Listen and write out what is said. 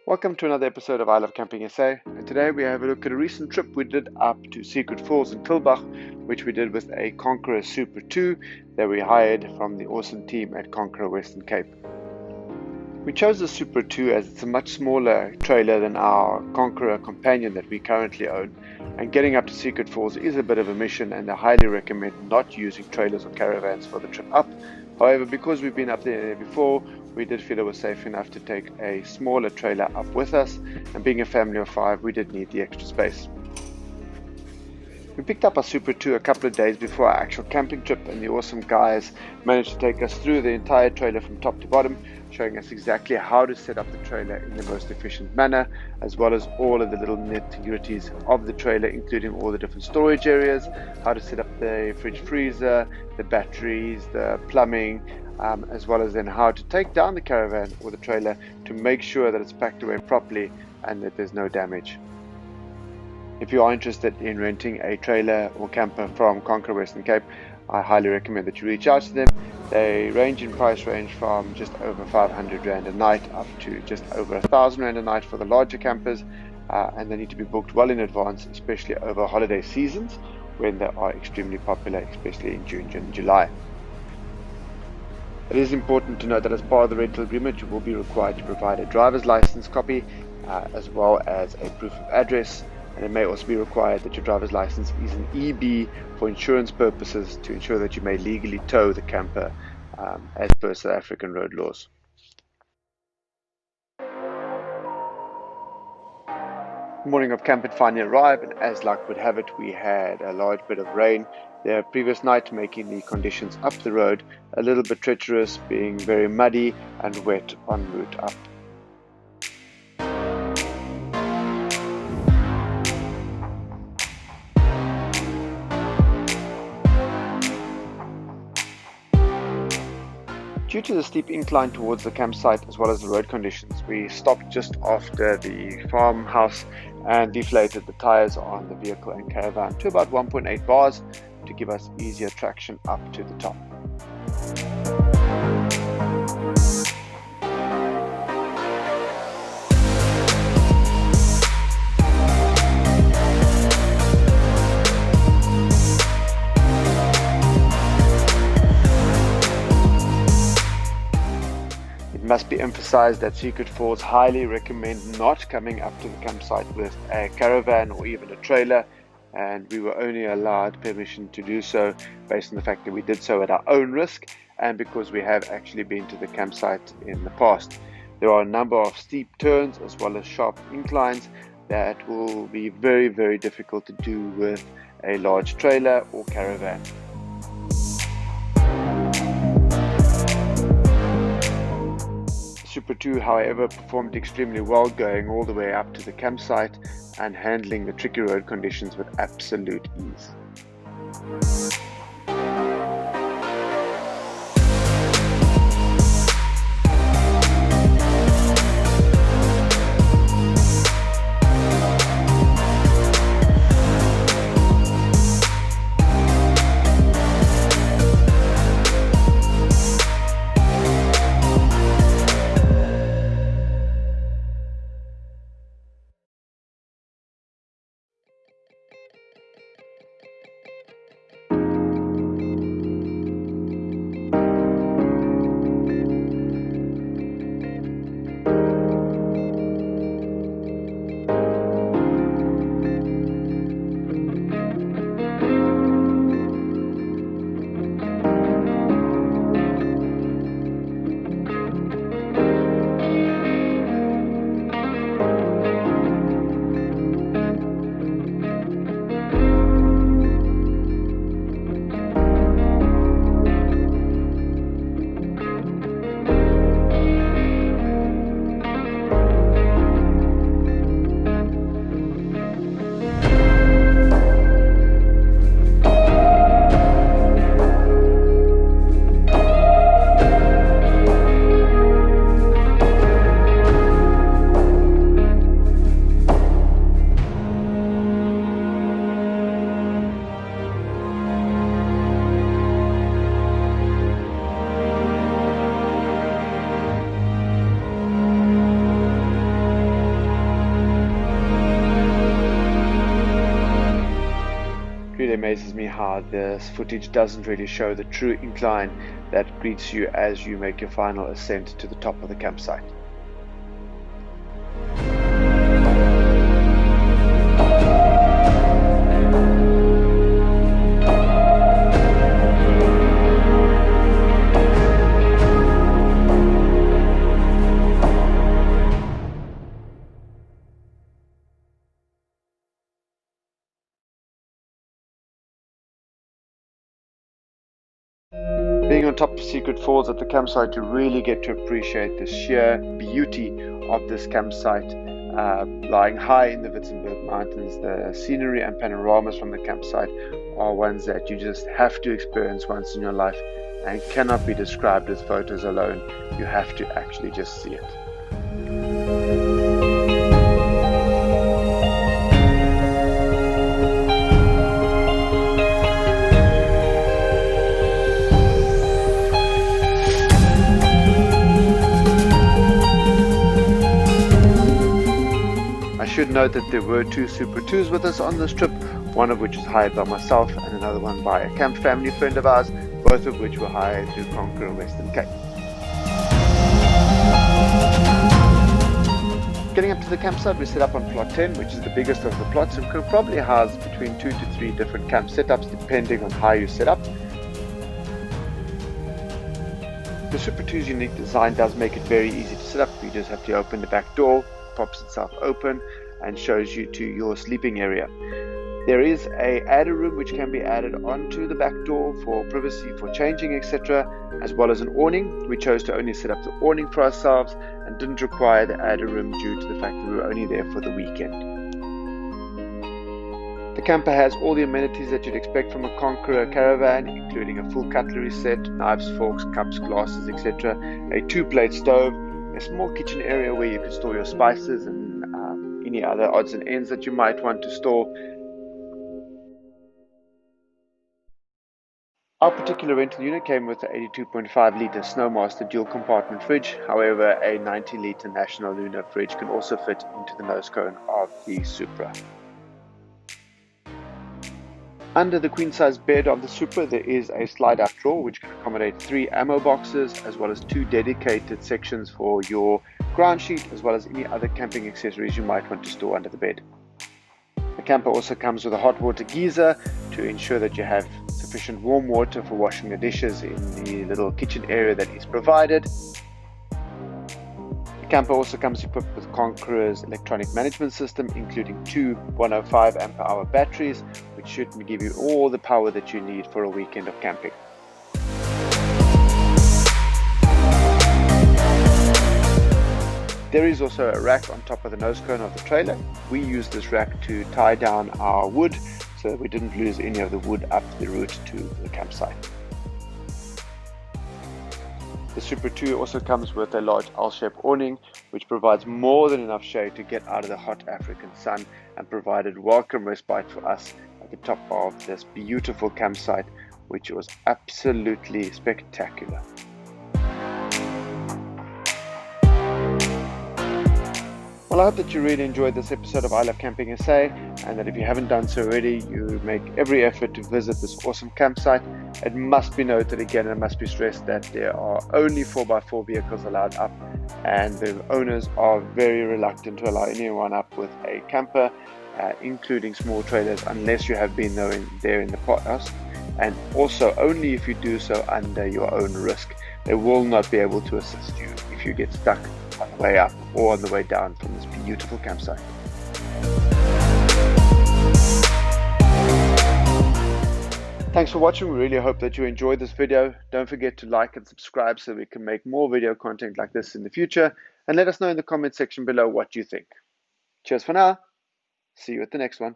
Welcome to another episode of I Love Camping SA, and today we have a look at a recent trip we did up to Secret Falls in Tulbagh, which we did with a Conqueror Supra 2 that we hired from the awesome team at Conqueror Western Cape. We chose the Supra 2 as it's a much smaller trailer than our Conqueror companion that we currently own, and getting up to Secret Falls is a bit of a mission, and I highly recommend not using trailers or caravans for the trip up. However, because we've been up there before, we did feel it was safe enough to take a smaller trailer up with us, and being a family of 5, we did need the extra space. We picked up our Supra 2 a couple of days before our actual camping trip, and the awesome guys managed to take us through the entire trailer from top to bottom, showing us exactly how to set up the trailer in the most efficient manner, as well as all of the little nitty-gritties of the trailer, including all the different storage areas, how to set up the fridge freezer, the batteries, the plumbing, as well as then how to take down the caravan or the trailer to make sure that it's packed away properly and that there's no damage. If you are interested in renting a trailer or camper from Conqueror Western Cape, I highly recommend that you reach out to them. They range in price range from just over 500 Rand a night up to just over 1,000 Rand a night for the larger campers, and they need to be booked well in advance, especially over holiday seasons when they are extremely popular, especially in June and July. It is important to note that as part of the rental agreement, you will be required to provide a driver's license copy as well as a proof of address. And it may also be required that your driver's license is an EB for insurance purposes to ensure that you may legally tow the camper as per South African road laws. The morning of camp had finally arrived, and as luck would have it, we had a large bit of rain the previous night, making the conditions up the road a little bit treacherous, being very muddy and wet en route up. Due to the steep incline towards the campsite as well as the road conditions, we stopped just after the farmhouse and deflated the tires on the vehicle and caravan to about 1.8 bars to give us easier traction up to the top. It must be emphasized that Secret Falls highly recommend not coming up to the campsite with a caravan or even a trailer, and we were only allowed permission to do so based on the fact that we did so at our own risk and because we have actually been to the campsite in the past. There are a number of steep turns as well as sharp inclines that will be very, very difficult to do with a large trailer or caravan. Supra 2, however, performed extremely well, going all the way up to the campsite and handling the tricky road conditions with absolute ease. amazes me how this footage doesn't really show the true incline that greets you as you make your final ascent to the top of the campsite. Being on top of Secret Falls at the campsite, you really get to appreciate the sheer beauty of this campsite. Lying high in the Witzenberg Mountains, the scenery and panoramas from the campsite are ones that you just have to experience once in your life and cannot be described with photos alone. You have to actually just see it. I should note that there were two Super 2s with us on this trip, one of which was hired by myself and another one by a camp family friend of ours, both of which were hired through Conqueror Western Cape. Getting up to the campsite, we set up on plot 10, which is the biggest of the plots, and can probably house between 2 to 3 different camp setups depending on how you set up. The Super 2's unique design does make it very easy to set up. You just have to open the back door, pops itself open and shows you to your sleeping area. There is a adder room which can be added onto the back door for privacy, for changing, etc., as well as an awning. We chose to only set up the awning for ourselves and didn't require the adder room due to the fact that we were only there for the weekend. The camper has all the amenities that you'd expect from a Conqueror caravan, including a full cutlery set, knives, forks, cups, glasses, etc., a 2-plate stove, a small kitchen area where you can store your spices and any other odds and ends that you might want to store. Our particular rental unit came with an 82.5 litre Snowmaster dual compartment fridge. However, a 90 litre National Lunar fridge can also fit into the nose cone of the Supra. Under the queen size bed of the Supra, there is a slide out drawer which can accommodate 3 ammo boxes as well as 2 dedicated sections for your ground sheet as well as any other camping accessories you might want to store under the bed. The camper also comes with a hot water geyser to ensure that you have sufficient warm water for washing the dishes in the little kitchen area that is provided. The camper also comes equipped with Conqueror's electronic management system, including 2 105 amp hour batteries, which should give you all the power that you need for a weekend of camping. There is also a rack on top of the nose cone of the trailer. We used this rack to tie down our wood so that we didn't lose any of the wood up the route to the campsite. The Super 2 also comes with a large L-shaped awning, which provides more than enough shade to get out of the hot African sun and provided welcome respite for us at the top of this beautiful campsite, which was absolutely spectacular. Well, I hope that you really enjoyed this episode of I Love Camping SA, and that if you haven't done so already, you make every effort to visit this awesome campsite. It must be noted again, and it must be stressed that there are only 4x4 vehicles allowed up, and the owners are very reluctant to allow anyone up with a camper, including small trailers, unless you have been there in the past, and also only if you do so under your own risk. They will not be able to assist you if you get stuck on the way up or on the way down from this beautiful campsite. Thanks for watching. We really hope that you enjoyed this video. Don't forget to like and subscribe so we can make more video content like this in the future, and let us know in the comment section below what you think. Cheers for now. See you at the next one.